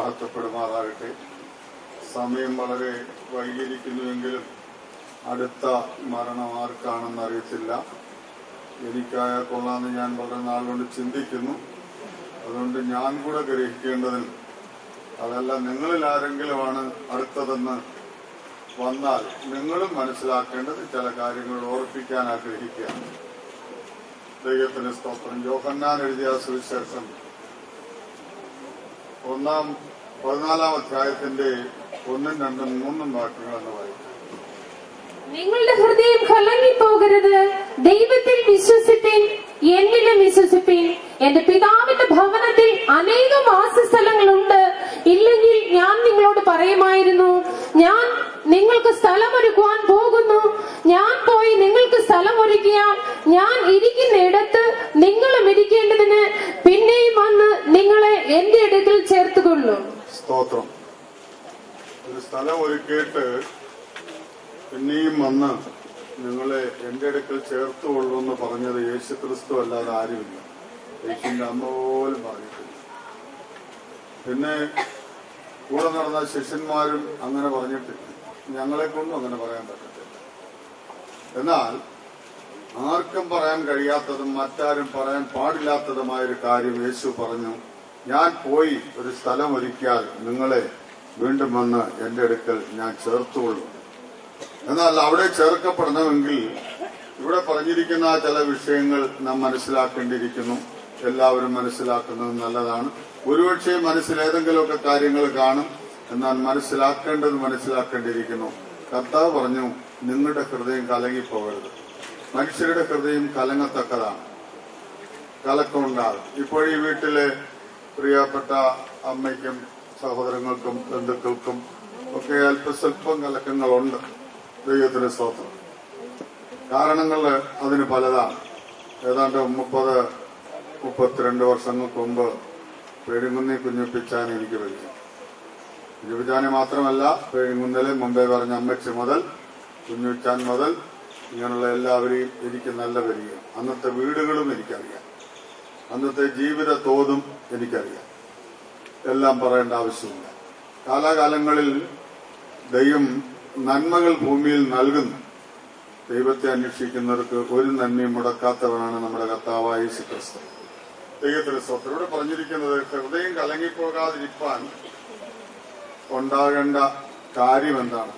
മഹത്വപ്പെടുമാറാകട്ടെ. സമയം വളരെ വൈകിയിരിക്കുന്നുവെങ്കിലും അടുത്ത മരണം ആർക്കാണെന്ന് അറിയത്തില്ല. എനിക്കായാൽ കൊള്ളാമെന്ന് ഞാൻ വളരെ നാളുകൊണ്ട് ചിന്തിക്കുന്നു. അതുകൊണ്ട് ഞാൻ കൂടെ ഗ്രഹിക്കേണ്ടതിൽ, അതല്ല നിങ്ങളിൽ ആരെങ്കിലുമാണ് അടുത്തതെന്ന് വന്നാൽ നിങ്ങളും മനസ്സിലാക്കേണ്ടത് ചില കാര്യങ്ങൾ ഓർപ്പിക്കാൻ ആഗ്രഹിക്കുകയാണ്. ദൈവത്തിന് സ്തോത്രം. യോഹന്നാൻ എഴുതിയ സുവിശേഷം 14 അധ്യായത്തിന്റെ 1, 2, 3 വാക്യങ്ങളെന്ന് വായിക്കും. നിങ്ങളുടെ ഹൃദയം കലങ്ങിപ്പോകരുത്. ദൈവത്തിൽ വിശ്വസിപ്പിൻ, എന്നിലും വിശ്വസിപ്പിൻ. എന്റെ പിതാവിന്റെ ഭവനത്തിൽ അനേകം വാസസ്ഥലങ്ങളുണ്ട്. ഇല്ലെങ്കിൽ ഞാൻ നിങ്ങളോട് പറയുമായിരുന്നു. ഞാൻ നിങ്ങൾക്ക് സ്ഥലമൊരുക്കുവാൻ പോകുന്നു. ഞാൻ പോയി നിങ്ങൾക്ക് സ്ഥലമൊരുക്കിയാൽ ഞാൻ ഇരിക്കുന്നിടത്ത് നിങ്ങളും ഇരിക്കേണ്ടതിന് പിന്നെയും വന്ന് നിങ്ങളെ എന്റെ അടുക്കൽ ചേർത്തുകൊള്ളും. സ്തോത്രം. ഒരു സ്ഥലം ഒരുക്കിയിട്ട് പിന്നെയും വന്ന് നിങ്ങളെ എന്റെ അടുക്കൽ ചേർത്തുകൊള്ളൂ എന്ന് പറഞ്ഞത് യേശുക്രിസ്തു അല്ലാതെ ആരുമില്ല. യേശുവിന്റെ അമ്മ പോലും പറഞ്ഞിട്ടില്ല. പിന്നെ കൂടെ നടന്ന ശിഷ്യന്മാരും അങ്ങനെ പറഞ്ഞിട്ടില്ല. ഞങ്ങളെ കൊണ്ടും അങ്ങനെ പറയാൻ പറ്റത്തില്ല. എന്നാൽ ആർക്കും പറയാൻ കഴിയാത്തതും മറ്റാരും പറയാൻ പാടില്ലാത്തതുമായൊരു കാര്യം യേശു പറഞ്ഞു. ഞാൻ പോയി ഒരു സ്ഥലം ഒരുക്കിയാൽ നിങ്ങളെ വീണ്ടും വന്ന് എന്റെ അടുക്കൽ ഞാൻ ചേർത്തുകൊള്ളും. എന്നാൽ അവിടെ ചേർക്കപ്പെടണമെങ്കിൽ ഇവിടെ പറഞ്ഞിരിക്കുന്ന ചില വിഷയങ്ങൾ നാം മനസ്സിലാക്കേണ്ടിയിരിക്കുന്നു. എല്ലാവരും മനസ്സിലാക്കുന്നത് നല്ലതാണ്. ഒരുപക്ഷെ മനസ്സിൽ ഏതെങ്കിലുമൊക്കെ കാര്യങ്ങൾ കാണും. എന്നാൽ മനസ്സിലാക്കേണ്ടിയിരിക്കുന്നു. കർത്താവ് പറഞ്ഞു, നിങ്ങളുടെ ഹൃദയം കലങ്ങിപ്പോകരുത്. മനുഷ്യരുടെ ഹൃദയം കലങ്ങത്തക്കതാണ്, കലക്കമുണ്ടാകും. ഇപ്പോഴീ വീട്ടിലെ പ്രിയപ്പെട്ട അമ്മയ്ക്കും സഹോദരങ്ങൾക്കും ബന്ധുക്കൾക്കും ഒക്കെ അല്പസ്വല്പം കലക്കങ്ങളുണ്ട്. ദൈവത്തിന്റെ സ്തോത്രം. കാരണങ്ങൾ അതിന് പലതാണ്. ഏതാണ്ട് 30-32 വർഷങ്ങൾക്ക് മുമ്പ് പേഴുങ്കുന്നി കുഞ്ഞുപ്പിച്ചാൻ എനിക്ക് പരിചയം. കുഞ്ഞുപ്പിച്ചാനെ മാത്രമല്ല, പേഴുങ്കുന്നിലെ മുമ്പേ പറഞ്ഞ അമ്മച്ചി മുതൽ കുഞ്ഞുച്ചാൻ മുതൽ ഇങ്ങനെയുള്ള എല്ലാവരെയും എനിക്ക് നല്ല പരിചയം. അന്നത്തെ വീടുകളും എനിക്കറിയാം, അന്നത്തെ ജീവിത തോതും എനിക്കറിയാം. എല്ലാം പറയേണ്ട ആവശ്യമില്ല. കാലാകാലങ്ങളിൽ ദൈവം നന്മകൾ ഭൂമിയിൽ നൽകുന്നു. ദൈവത്തെ അന്വേഷിക്കുന്നവർക്ക് ഒരു നന്മയും മുടക്കാത്തവനാണ് നമ്മുടെ കർത്താവായ യേശുക്രിസ്തു. ദൈവത്തിന്റെ സ്തോത്രം. ഇവിടെ പറഞ്ഞിരിക്കുന്നത് ഹൃദയം കലങ്ങിപ്പോകാതിരിക്കാൻ ഉണ്ടാകേണ്ട കാര്യം എന്താണ്?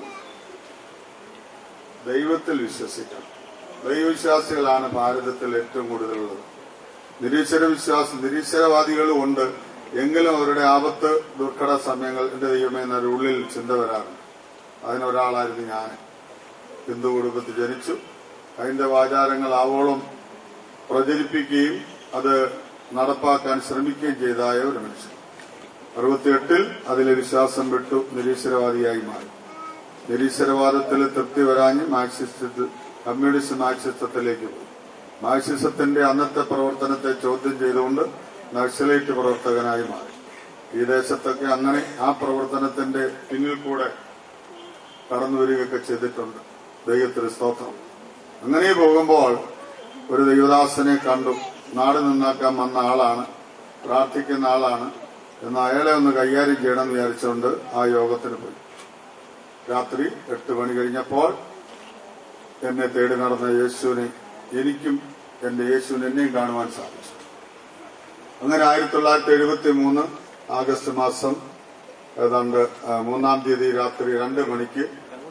ദൈവത്തിൽ വിശ്വസിക്കണം. ദൈവവിശ്വാസികളാണ് ഭാരതത്തിൽ ഏറ്റവും കൂടുതലുള്ളത്. നിരീശ്വരവാദികളും ഉണ്ട്. എങ്കിലും അവരുടെ ആപത്ത് ദുർഘട സമയങ്ങൾ എന്റെ ദൈവമേ എന്നൊരു ഉള്ളിൽ ചിന്ത വരാറുണ്ട്. അതിനൊരാളായിരുന്നു ഞാൻ. ഹിന്ദു കുടുംബത്തിൽ ജനിച്ചു. ഹൈന്ദവ ആചാരങ്ങൾ ആവോളം പ്രചരിപ്പിക്കുകയും അത് നടപ്പാക്കാൻ ശ്രമിക്കുകയും ചെയ്തായ ഒരു മനുഷ്യൻ. 68 അതിലെ വിശ്വാസം വിട്ടു നിരീശ്വരവാദിയായി മാറി. നിരീശ്വരവാദത്തിൽ തൃപ്തി വരാഞ്ഞ് കമ്മ്യൂണിസ്റ്റ് മാർക്സിസത്തിലേക്ക് പോയി. മാർക്സിസത്തിന്റെ അന്നത്തെ പ്രവർത്തനത്തെ ചോദ്യം ചെയ്തുകൊണ്ട് നക്സലൈറ്റ് പ്രവർത്തകനായി മാറി. ഈ ദേശത്തൊക്കെ അങ്ങനെ ആ പ്രവർത്തനത്തിന്റെ പിന്നിൽ കൂടെ കടന്നുവരികയൊക്കെ ചെയ്തിട്ടുണ്ട്. ദൈവത്തിന് സ്തോത്രം. അങ്ങനെ പോകുമ്പോൾ ഒരു ദൈവദാസനെ കണ്ടു. നാട് നന്നാക്കാൻ വന്ന ആളാണ്, പ്രാർത്ഥിക്കുന്ന ആളാണ്. എന്നാൽ അയാളെ ഒന്ന് കൈകാര്യം ചെയ്യണമെന്ന് വിചാരിച്ചുകൊണ്ട് ആ യോഗത്തിന് പോയി. രാത്രി 8 മണി കഴിഞ്ഞപ്പോൾ എന്നെ തേടി നടന്ന യേശുവിനെ എനിക്കും എന്റെ യേശുവിനെ എന്നെയും കാണുവാൻ സാധിച്ചു. അങ്ങനെ 1973 ആഗസ്റ്റ് മാസം ഏതാണ്ട് 3-ാം തീയതി രാത്രി 2 മണിക്ക്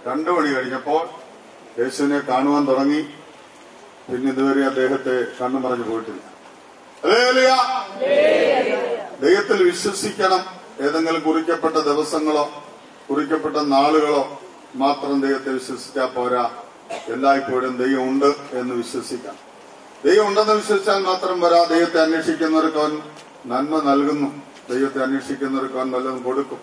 2 മണി കഴിഞ്ഞപ്പോൾ യേശുവിനെ കാണുവാൻ തുടങ്ങി. പിന്നെ ഇതുവരെ അദ്ദേഹത്തെ കണ്ണു പറഞ്ഞു പോയിട്ടില്ല. ദൈവത്തിൽ വിശ്വസിക്കണം. ഏതെങ്കിലും കുറിക്കപ്പെട്ട ദിവസങ്ങളോ കുറിക്കപ്പെട്ട നാളുകളോ മാത്രം ദൈവത്തെ വിശ്വസിച്ചാൽ പോരാ. എല്ലായ്പ്പോഴും ദൈവം ഉണ്ട് എന്ന് വിശ്വസിക്കാം. ദൈവം ഉണ്ടെന്ന് വിശ്വസിച്ചാൽ മാത്രം പോരാ. ദൈവത്തെ അന്വേഷിക്കുന്നവർക്ക് അവൻ നന്മ നൽകുന്നു. ദൈവത്തെ അന്വേഷിക്കുന്നവർക്ക് അവൻ വല്ലതും കൊടുക്കും.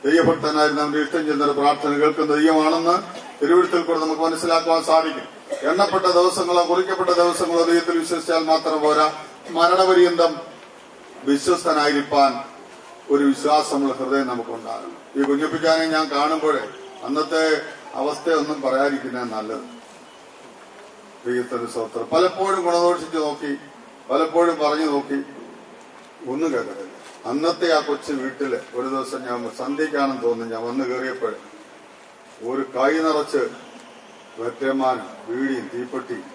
ദൈവഭക്തനായിരുന്ന അവന്റെ ഇഷ്ടം ചെയ്യുന്ന പ്രാർത്ഥന കേൾക്കുന്ന ദൈവമാണെന്ന് തിരുവഴുത്തിൽ കൂടെ നമുക്ക് മനസ്സിലാക്കുവാൻ സാധിക്കും. എണ്ണപ്പെട്ട ദിവസങ്ങളോ കുറിക്കപ്പെട്ട ദിവസങ്ങളോ ദൈവത്തിൽ വിശ്വസിച്ചാൽ മാത്രം പോരാ. മരണപര്യന്തം വിശ്വസ്തനായിരിക്കാൻ ഒരു വിശ്വാസമുള്ള ഹൃദയം നമുക്കുണ്ടാകണം. ഈ കുഞ്ഞുപ്പിച്ചാനെ ഞാൻ കാണുമ്പോഴേ അന്നത്തെ അവസ്ഥയൊന്നും പറയാതിരിക്കുന്നത് നല്ലത്. ദൈവത്തിന്റെ സ്തോത്രം. പലപ്പോഴും ഗുണദോഷിച്ച് നോക്കി, പലപ്പോഴും പറഞ്ഞു നോക്കി, ഒന്നും കേൾക്കത്തില്ല. അന്നത്തെ ആ കൊച്ചു വീട്ടില് ഒരു ദിവസം ഞാൻ സന്ധ്യക്കാണെന്ന് തോന്നുന്നു, ഞാൻ വന്ന് കയറിയപ്പോൾ ഒരു കൈ നിറച്ച് വെറ്റമാനും വീടിയും തീപ്പെട്ടിയും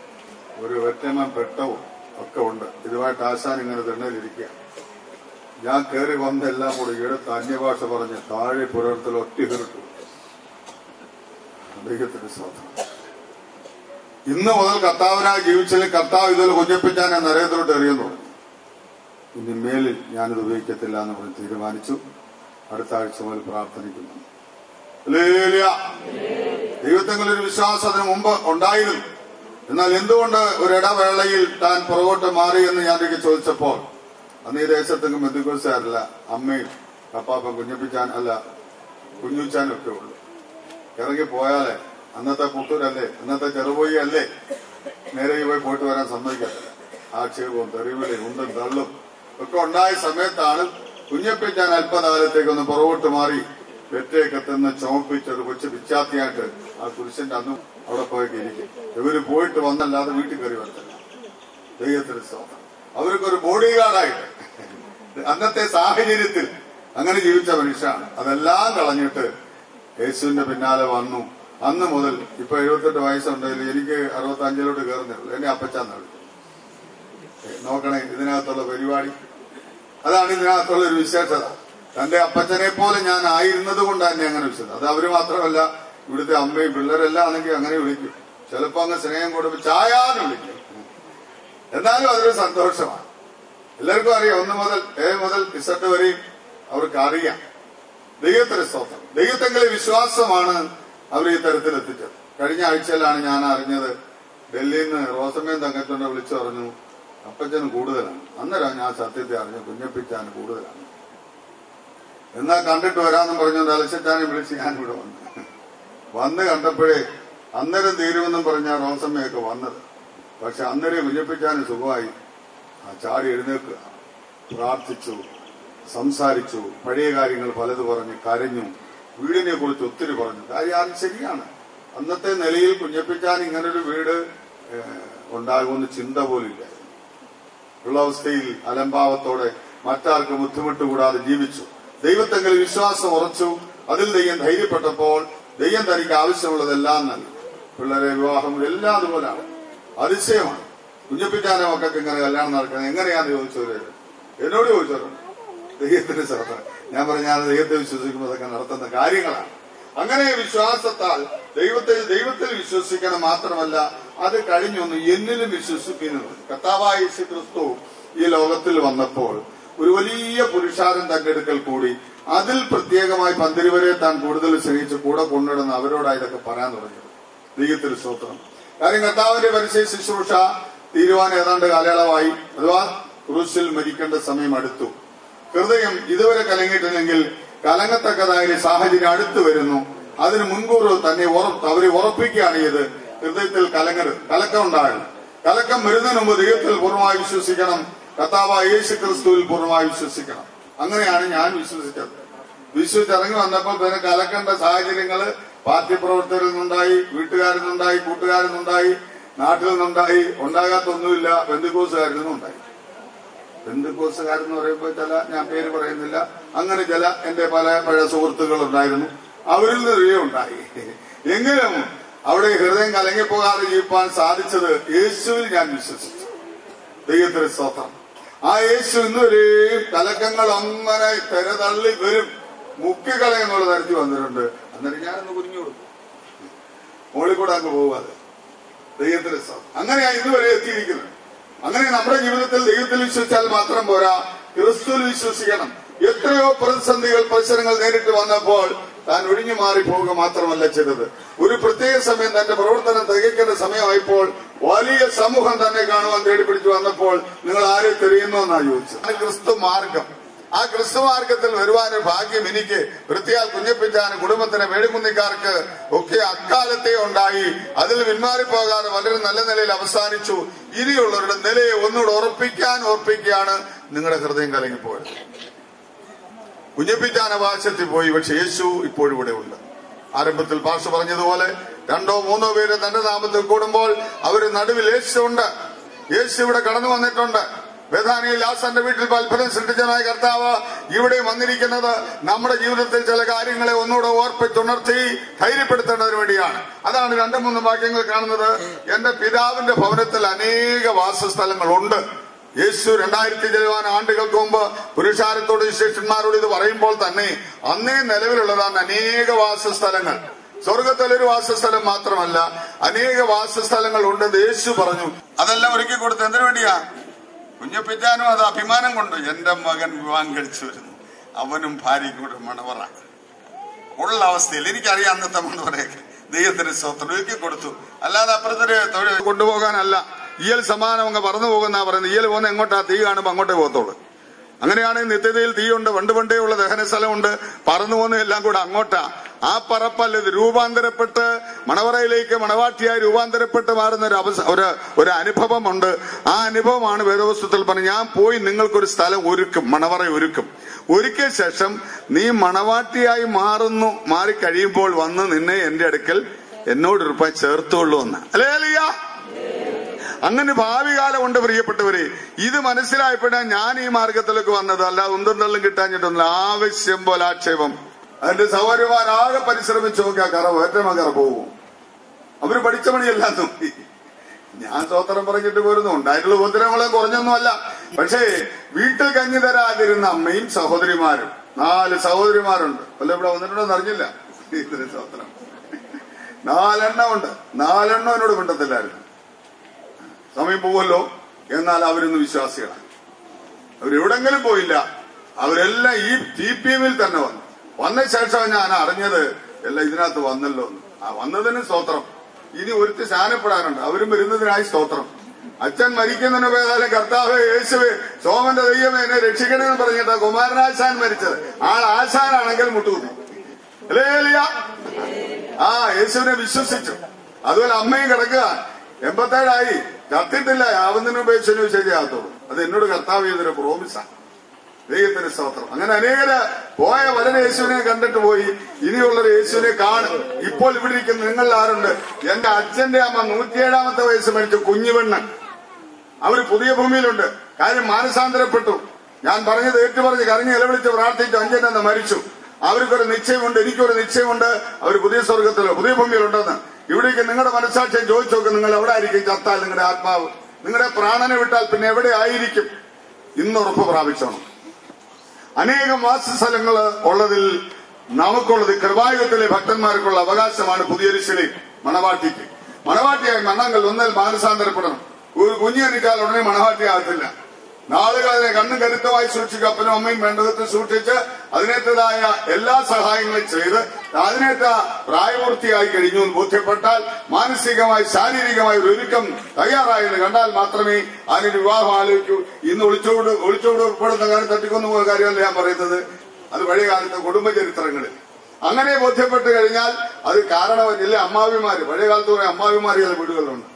ഒരു വെറ്റമാൻ പെട്ടവും ഒക്കെ ഉണ്ട്. ഇതുമായിട്ട് ആശാൻ ഇങ്ങനെ തിണ്ണയിലിരിക്കുക. ഞാൻ കയറി വന്നെല്ലാം കൂടി എടുത്ത് അന്യഭാഷ പറഞ്ഞ് താഴെ പുരത്തിൽ ഒറ്റ കിട്ടു. ദൈവത്തിന്റെ സ്വാതന്ത്ര്യം. ഇന്ന് മുതൽ കർത്താവിനായി ജീവിച്ചാൽ കർത്താവ് ഇതുപോലെ കുഞ്ഞപ്പിച്ചാൻ നരേന്ദ്രോട്ട് എറിയുന്നു. ഇനി മേലിൽ ഞാനിത് ഉപയോഗിക്കത്തില്ല എന്ന് പറഞ്ഞ് തീരുമാനിച്ചു. അടുത്ത ആഴ്ച മുതൽ പ്രാർത്ഥനിക്കുന്നു. ദൈവത്തെങ്കിലൊരു വിശ്വാസം അതിനു മുമ്പ് ഉണ്ടായിരുന്നു. എന്നാൽ എന്തുകൊണ്ട് ഒരിടവേളയിൽ താൻ പുറകോട്ട് മാറി എന്ന് ഞാനൊക്കെ ചോദിച്ചപ്പോൾ അന്ന് ഈ ദേശത്തെങ്കിലും ബന്ധുക്കോസുകാരല്ല, അമ്മയും അപ്പാപ്പൻ കുഞ്ഞപ്പിച്ചാൻ അല്ല കുഞ്ഞുച്ചാനും ഒക്കെ ഉള്ളു. ഇറങ്ങി പോയാലേ അന്നത്തെ പുത്തൂരല്ലേ, അന്നത്തെ ചെറുപോയി അല്ലേ, നേരെ പോയി പോയിട്ട് വരാൻ സമ്മതിക്കത്തില്ല. ആക്ഷേപവും തെറിവിളിയും ഉണ്ടും തള്ളും ഒക്കെ ഉണ്ടായ സമയത്താണ് കുഞ്ഞപ്പിച്ചാൻ അല്പകാലത്തേക്കൊന്ന് പുറകോട്ട് മാറി വെറ്റയൊക്കെ തിന്ന് ചോപ്പിച്ചൊരു കൊച്ചു പിച്ചാത്തിയായിട്ട് ആ കുരിശന്റെ അന്നും അവിടെ പോയൊക്കെ ഇരിക്കും. ഇവര് പോയിട്ട് വന്നല്ലാതെ വീട്ടിൽ കയറി വരത്തില്ല. ദൈവത്തിന് സ്തോത്രം. അവർക്കൊരു ബോഡി ഗാർഡായിട്ട് അന്നത്തെ സാഹചര്യത്തിൽ അങ്ങനെ ജീവിച്ച മനുഷ്യനാണ്. അതെല്ലാം കളഞ്ഞിട്ട് യേശുവിന്റെ പിന്നാലെ വന്നു. അന്ന് മുതൽ ഇപ്പൊ 78 വയസ്സുണ്ടെങ്കിൽ എനിക്ക് 65 കയറുന്നുള്ളൂ. എന്നെ അപ്പച്ചാന്ന് വിളിക്കും. നോക്കണേ ഇതിനകത്തുള്ള പരിപാടി. അതാണ് ഇതിനകത്തുള്ള ഒരു വിശേഷത. തന്റെ അപ്പച്ചനെ പോലെ ഞാൻ ആയിരുന്നത് കൊണ്ട് തന്നെ അങ്ങനെ വിളിച്ചത്. അത് അവര് മാത്രമല്ല, ഇവിടുത്തെ അമ്മയും പിള്ളേരെല്ലാം ആണെങ്കിൽ അങ്ങനെ വിളിക്കും. ചിലപ്പോ അങ്ങ് സ്നേഹം കൊടുക്കും, ചായാന്ന് വിളിക്കും. എന്നാലും അതൊരു സന്തോഷമാണ്. എല്ലാവർക്കും അറിയാം. 1 മുതൽ A മുതൽ Z വരെയും അവർക്ക് അറിയാം. ദൈവത്തിന്റെ സ്തോത്രം. ദൈവത്തെങ്കിലെ വിശ്വാസമാണ് അവർ ഈ തരത്തിലെത്തിച്ചത്. കഴിഞ്ഞ ആഴ്ചയിലാണ് ഞാൻ അറിഞ്ഞത്, ഡൽഹിയിൽ നിന്ന് റോസമ്മയും തങ്കച്ചോണ്ട വിളിച്ചു പറഞ്ഞു അപ്പച്ചന് കൂടുതലാണ്. അന്നേരം ഞാൻ സത്യത്തെ അറിഞ്ഞു, കുഞ്ഞപ്പിച്ചാൻ കൂടുതലാണ്. എന്നാ കണ്ടിട്ട് വരാമെന്നും പറഞ്ഞുകൊണ്ട് അലച്ചച്ചാനെ വിളിച്ച് ഞാനിവിടെ വന്ന് കണ്ടപ്പോഴേ അന്നേരം തീരുമെന്നും പറഞ്ഞ റോസമ്മയൊക്കെ വന്നത്. പക്ഷെ അന്നേരം കുഞ്ഞപ്പിച്ചാന് സുഖമായി. ചാടി എഴുന്നേൽക്കുക, പ്രാർത്ഥിച്ചു, സംസാരിച്ചു, പഴയ കാര്യങ്ങൾ പലത് പറഞ്ഞ് കരഞ്ഞു, വീടിനെ കുറിച്ച് ഒത്തിരി പറഞ്ഞു. കാര്യം അത് ശരിയാണ്. അന്നത്തെ നിലയിൽ കുഞ്ഞപ്പിച്ചാൻ ഇങ്ങനൊരു വീട് ഉണ്ടാകുമെന്ന് ചിന്ത പോലില്ല. ഉള്ള അവസ്ഥയിൽ അലംഭാവത്തോടെ മറ്റാർക്ക് ബുദ്ധിമുട്ട് കൂടാതെ ജീവിച്ചു. ദൈവത്തെങ്കിൽ വിശ്വാസം ഉറച്ചു. അതിൽ ദൈവം ധൈര്യപ്പെട്ടപ്പോൾ ദൈവം തനിക്ക് ആവശ്യമുള്ളതെല്ലാം നൽകി. പിള്ളേരെ വിവാഹം എല്ലാം അതുപോലാണ്. അതിശയമാണ്. കുഞ്ഞപ്പിച്ചാന്റെ മക്കൾക്ക് ഇങ്ങനെ കല്യാണം നടക്കുന്നത് എങ്ങനെയാന്ന് ചോദിച്ചവര് എന്നോട് ചോദിച്ചവരുണ്ട്. ദൈവത്തിന്റെ ശ്രദ്ധ. ഞാൻ പറഞ്ഞാൽ ദൈവത്തെ വിശ്വസിക്കുമ്പോൾ അതൊക്കെ നടത്തുന്ന കാര്യങ്ങളാണ്. അങ്ങനെ വിശ്വാസത്താൽ ദൈവത്തിൽ വിശ്വസിക്കണം. മാത്രമല്ല അത് കഴിഞ്ഞൊന്ന് എന്നിലും വിശ്വസിക്കുന്നത്. കർത്താവായ യേശു ക്രിസ്തു ഈ ലോകത്തിൽ വന്നപ്പോൾ ഒരു വലിയ പുരുഷാരം തന്റെ അടുക്കൽ കൂടി അതിൽ പ്രത്യേകമായി പന്തിരുവരെ താൻ കൂടുതൽ സ്നേഹിച്ച് കൂടെ കൊണ്ടിടുന്ന അവരോടാണ് ഇതൊക്കെ പറയാൻ തുടങ്ങിയത്. ദൈവത്തിൽ സ്തോത്രം. കാര്യം കർത്താവിന്റെ പരിശുദ്ധ ശുശ്രൂഷ തീരുവാൻ ഏതാണ്ട് കാലയളവായി. അഥവാ ക്രൂശിൽ മരിക്കേണ്ട സമയം അടുത്തു. ഹൃദയം ഇതുവരെ കലങ്ങിയിട്ടില്ലെങ്കിൽ കലങ്ങത്തക്കതായ സാഹചര്യം അടുത്തു വരുന്നു. അതിന് മുൻകൂർ തന്നെ അവരെ ഉറപ്പിക്കുകയാണ് ചെയ്ത് ഹൃദയത്തിൽ കലക്കം ഉണ്ടാകണം. കലക്കം വരുന്നതിന് മുമ്പ് ദൈവത്തിൽ പൂർണ്ണമായി വിശ്വസിക്കണം. കർത്താവായ യേശു ക്രിസ്തുവിൽ പൂർണ്ണമായി വിശ്വസിക്കണം. അങ്ങനെയാണ് ഞാൻ വിശ്വസിച്ചത്. വിശ്വസിച്ചിറങ്ങി വന്നപ്പോൾ പിന്നെ കലക്കേണ്ട സാഹചര്യങ്ങള് പാർട്ടി പ്രവർത്തകരിൽ നിന്നുണ്ടായി, വീട്ടുകാരിൽ നിന്നുണ്ടായി, കൂട്ടുകാരിൽ നിന്നുണ്ടായി, നാട്ടിൽ നിന്നുണ്ടായി. ഉണ്ടാകാത്തൊന്നുമില്ല. പെന്തക്കോസുകാരിൽ നിന്നുണ്ടായി. പെന്തക്കോസുകാരെന്ന് പറയുമ്പോൾ ഞാൻ പേര് പറയുന്നില്ല, അങ്ങനെ ചില എന്റെ പല പഴയ സുഹൃത്തുക്കൾ ഉണ്ടായിരുന്നു. അവരിൽ നിന്ന് ഉണ്ടായി. എങ്കിലും അവിടെ ഹൃദയം കലങ്ങിപ്പോകാതെ ജീവിപ്പാൻ സാധിച്ചത് യേശുവിൽ ഞാൻ വിശ്വസിച്ചു. ദൈവത്തിന് സ്തോത്രം. ആ യേശു ഇന്നുവരെയും കലക്കങ്ങൾ അങ്ങനെ തെരതള്ളി വരും, മുക്കിക്കളയെന്നുള്ള തരത്തിൽ വന്നിട്ടുണ്ട്. അന്നേരം ഞാനൊന്ന് കുഞ്ഞു കൊടുക്കും, മോളിൽ കൂടെ അങ്ങ് പോകാതെ. ദൈവത്തിന് സ്തോത്രം. അങ്ങനെയാണ് ഇതുവരെ എത്തിയിരിക്കുന്നത്. അങ്ങനെ നമ്മുടെ ജീവിതത്തിൽ ദൈവത്തിൽ വിശ്വസിച്ചാൽ മാത്രം പോരാ, ക്രിസ്തുവിൽ വിശ്വസിക്കണം. എത്രയോ പ്രതിസന്ധികൾ പരിസരങ്ങൾ നേരിട്ട് വന്നപ്പോൾ താൻ ഒഴിഞ്ഞു മാറി പോവുക മാത്രമല്ല ചെയ്തത്. ഒരു പ്രത്യേക സമയം തന്റെ പ്രവർത്തനം തികയ്ക്കേണ്ട സമയമായപ്പോൾ വലിയ സമൂഹം തന്നെ കാണുവാൻ തേടിപ്പിടിച്ചു വന്നപ്പോൾ നിങ്ങൾ ആരെ തിരയുന്നു എന്നാണ് ചോദിച്ചത്. ക്രിസ്തു മാർഗം. ആ ക്രിസ്തു മാർഗത്തിൽ വരുവാനൊരു ഭാഗ്യം എനിക്ക് വൃത്തിയാൽ കുഞ്ഞപ്പിച്ചാന് കുടുംബത്തിന് വേടിക്കുന്നിക്കാർക്ക് ഒക്കെ അക്കാലത്തെ ഉണ്ടായി. അതിൽ പിന്മാറിപ്പോകാതെ വളരെ നല്ല നിലയിൽ അവസാനിച്ചു. ഇനിയുള്ളവരുടെ നിലയെ ഒന്നുകൂടെ ഓർപ്പിക്കുകയാണ് നിങ്ങളുടെ ഹൃദയം കലങ്ങിപ്പോയത്. കുഞ്ഞപ്പിച്ചാൻ ആകാശത്തിൽ പോയി, പക്ഷെ യേശു ഇപ്പോഴും ഇവിടെ ഉണ്ട്. ആരംഭത്തിൽ പാഷ പറഞ്ഞതുപോലെ 2 or 3 പേര് തന്റെ നാമത്തിൽ കൂടുമ്പോൾ അവര് നടുവിൽ യേശു ഉണ്ട്. യേശു ഇവിടെ കടന്നു വന്നിട്ടുണ്ട്. ബഥാനിയിൽ ലാസറിന്റെ വീട്ടിൽ അത്ഭുതം സൃഷ്ടിച്ചതായ കർത്താവ് ഇവിടെ വന്നിരിക്കുന്നത് നമ്മുടെ ജീവിതത്തിൽ ചില കാര്യങ്ങളെ ഒന്നുകൂടെ ഓർപ്പിച്ചുണർത്തി ധൈര്യപ്പെടുത്തേണ്ടതിന് വേണ്ടിയാണ്. അതാണ് 2-3 വാക്യങ്ങൾ കാണുന്നത്. എന്റെ പിതാവിന്റെ ഭവനത്തിൽ അനേക വാസസ്ഥലങ്ങളുണ്ട്. യേശു 2000 ആണ്ടുകൾക്ക് മുമ്പ് പുരുഷാരത്തോട് ശിഷ്യന്മാരോട് ഇത് പറയുമ്പോൾ തന്നെ അന്നേ നിലവിലുള്ളതാണ് അനേക വാസസ്ഥലങ്ങൾ. സ്വർഗത്തിലൊരു വാസസ്ഥലം മാത്രമല്ല, അനേക വാസസ്ഥലങ്ങൾ ഉണ്ടെന്ന് യേശു പറഞ്ഞു. അതെല്ലാം ഒരുക്കി കൊടുത്ത് എന്തിനു വേണ്ടിയാ? കുഞ്ഞപ്പിറ്റാനും അത് അഭിമാനം കൊണ്ട് എന്റെ മകൻ വിവാഹം കഴിച്ചു വരുന്നു, അവനും ഭാര്യയും കൂടെ മണവറ ഉള്ള അവസ്ഥയിൽ. എനിക്കറിയാം അന്നത്തെ മണവറയൊക്കെ. ദൈവത്തിന് സ്വന്തം ഒരുക്കി കൊടുത്തു. അല്ലാതെ അപ്പുറത്തൊരു തൊഴിൽ കൊണ്ടുപോകാനല്ല. ഇയൽ സമാനം അങ്ങ് പറന്നു പോകുന്ന പറയുന്നത്. ഇയൽ പോകുന്ന എങ്ങോട്ടാ? തീ കാണുമ്പോൾ അങ്ങോട്ടേ പോകത്തുള്ളൂ. അങ്ങനെയാണെങ്കിൽ നിത്യതയിൽ തീയുണ്ട്, പണ്ടേ ഉള്ള ദഹന സ്ഥലമുണ്ട്, പറന്നു പോകുന്ന എല്ലാം കൂടെ അങ്ങോട്ടാ. ആ പറപ്പല്ല ഇത്. രൂപാന്തരപ്പെട്ട് മണവറയിലേക്ക് മണവാട്ടിയായി രൂപാന്തരപ്പെട്ട് മാറുന്ന ഒരു അനുഭവമുണ്ട്. ആ അനുഭവമാണ് വേദപുസ്തകത്തിൽ പറഞ്ഞു, ഞാൻ പോയി നിങ്ങൾക്കൊരു സ്ഥലം ഒരുക്കും, മണവറ ഒരുക്കും. ഒരുക്കിയ ശേഷം നീ മണവാട്ടിയായി മാറിക്കഴിയുമ്പോൾ വന്ന് നിന്നെ എന്റെ അടുക്കൽ എന്നോടൊരുപ്പായി ചേർത്തുള്ളൂ എന്ന്. ഹല്ലേലൂയ. അങ്ങനെ ഭാവി കാലം ഉണ്ട് പ്രിയപ്പെട്ടവരെ. ഇത് മനസ്സിലായപ്പോഴാണ് ഞാൻ ഈ മാർഗത്തിലേക്ക് വന്നത്. അല്ലാതെ ഒന്നും തള്ളും കിട്ടാഞ്ഞിട്ടൊന്നുമില്ല. ആവശ്യം പോലെ ആക്ഷേപം. അതിന്റെ സൗകര്യമാരാകെ പരിശ്രമിച്ചു നോക്കിയാ ഏറ്റവും കറ പോകും. അവര് പഠിച്ച പണിയെല്ലാം നോക്കി. ഞാൻ സ്വോത്രം പറഞ്ഞിട്ട് പോരുന്നു. ഉണ്ടായിട്ടുള്ള ഉപദ്രവങ്ങളെ കുറഞ്ഞൊന്നുമല്ല. പക്ഷേ വീട്ടിൽ കഞ്ഞി തരാതിരുന്ന അമ്മയും സഹോദരിമാരും 4 സഹോദരിമാരുണ്ട്. അല്ല ഇവിടെ വന്നിട്ടുണ്ടോന്ന് അറിഞ്ഞില്ല. സ്വോത്രം 4 എണ്ണം ഉണ്ട്. 4 എണ്ണം എന്നോട് മിണ്ടത്തില്ലായിരുന്നു. സമയം പോവല്ലോ. എന്നാൽ അവരൊന്ന് വിശ്വാസികളാണ്. അവരെവിടെങ്കിലും പോയില്ല. അവരെല്ലാം ഈ TPMൽ തന്നെ വന്ന ശേഷം ഞാൻ അറിഞ്ഞത് എല്ലാം ഇതിനകത്ത് വന്നല്ലോ എന്ന്. വന്നതിന് സ്തോത്രം. ഇനി ഒരുത്തി സ്നാനപ്പെടാനുണ്ട്. അവരും വരുന്നതിനായി സ്തോത്രം. അച്ഛൻ മരിക്കുന്നതിന് പോയാലും കർത്താവേ യേശുവേ സോമന്റെ ദൈവമേ എന്നെ രക്ഷിക്കണമെന്ന് പറഞ്ഞിട്ട് കുമാരനാശാൻ മരിച്ചത്. ആശാനാണെങ്കിൽ മുട്ടുകുത്തി. ഹല്ലേലൂയ. യേശുവിനെ വിശ്വസിച്ചു. അതുപോലെ അമ്മയും കിടക്കുക 87 ചത്തിട്ടില്ല. ആവുന്നതിന് മുമ്പ് യേശുവിനെ ശരിയാകത്തുള്ളൂ. അത് എന്നോട് കർത്താവ് ചെയ്തൊരു പ്രോമിസാണ്. ദൈവത്തിന് സ്തോത്രം. അങ്ങനെ അനേകര് പോയ വരൻ യേശുവിനെ കണ്ടിട്ട് പോയി. ഇനിയുള്ളൊരു യേശുവിനെ കാണും. ഇപ്പോൾ ഇവിടെ ഇരിക്കുന്ന നിങ്ങളിൽ ആരുണ്ട്? എന്റെ അച്ഛന്റെ അമ്മ 107ാമത്തെ വയസ്സ് മരിച്ചു, കുഞ്ഞുപെണ്ണ്. അവര് പുതിയ ഭൂമിയിലുണ്ട്. കാര്യം മാനസാന്തരപ്പെട്ടു. ഞാൻ പറഞ്ഞത് ഏറ്റുപറഞ്ഞ് കരഞ്ഞ് നിലവിളിച്ച് പ്രാർത്ഥിച്ചു. 5 എണ്ണം മരിച്ചു. അവർക്കൊരു നിശ്ചയമുണ്ട്, എനിക്കൊരു നിശ്ചയമുണ്ട്. അവർ പുതിയ സ്വർഗത്തിലോ പുതിയ ഭൂമിയിലുണ്ടെന്ന്. ഇവിടേക്ക് നിങ്ങളുടെ മനസ്സാക്ഷ്യം ചോദിച്ചു നോക്ക്. നിങ്ങൾ എവിടെ ആയിരിക്കും ചത്താൽ? നിങ്ങളുടെ ആത്മാവ് നിങ്ങളുടെ പ്രാണനെ വിട്ടാൽ പിന്നെ എവിടെ ആയിരിക്കും? ഇന്ന് ഉറപ്പ് പ്രാപിച്ചോണം. അനേകം വാസസ്ഥലങ്ങൾ ഉള്ളതിൽ നമുക്കുള്ളത് കൃപായുഗത്തിലെ ഭക്തന്മാർക്കുള്ള അവകാശമാണ് പുതിയ യെരൂശലേം മണവാട്ടിക്ക്. മണവാട്ടിയായി മണ്ണാങ്കൽ ഒന്നിൽ മാനസാന്തരപ്പെടണം. ഒരു കുഞ്ഞു ജനിച്ചാൽ ഉടനെ മണവാട്ടിയാകത്തില്ല. നാളുകൾ അതിനെ കണ്ണും കരുത്തമായി സൂക്ഷിക്കുക. അപ്പനും അമ്മയും വേണ്ടവിധത്തിൽ സൂക്ഷിച്ച് അതിനേറ്റതായ എല്ലാ സഹായങ്ങളും ചെയ്ത് അതിനേറ്റ പ്രായപൂർത്തിയായി കഴിഞ്ഞു എന്ന് ബോധ്യപ്പെട്ടാൽ മാനസികമായി ശാരീരികമായി ഒരു ഒരുക്കം തയ്യാറായെന്ന് കണ്ടാൽ മാത്രമേ അതിന് വിവാഹം ആലോചിക്കൂ. ഇന്ന് ഒളിച്ചോടുപ്പെടുന്ന കാര്യം തട്ടിക്കൊന്നു പോകുന്ന കാര്യമല്ല ഞാൻ പറയുന്നത്. അത് പഴയ കാലത്തെ കുടുംബചരിത്രങ്ങളിൽ അങ്ങനെ ബോധ്യപ്പെട്ട് കഴിഞ്ഞാൽ അത് കാരണമില്ല. അമ്മാവിമാര് പഴയ കാലത്ത് കുറെ അമ്മാവിമാർ ചില വീടുകളുണ്ട്.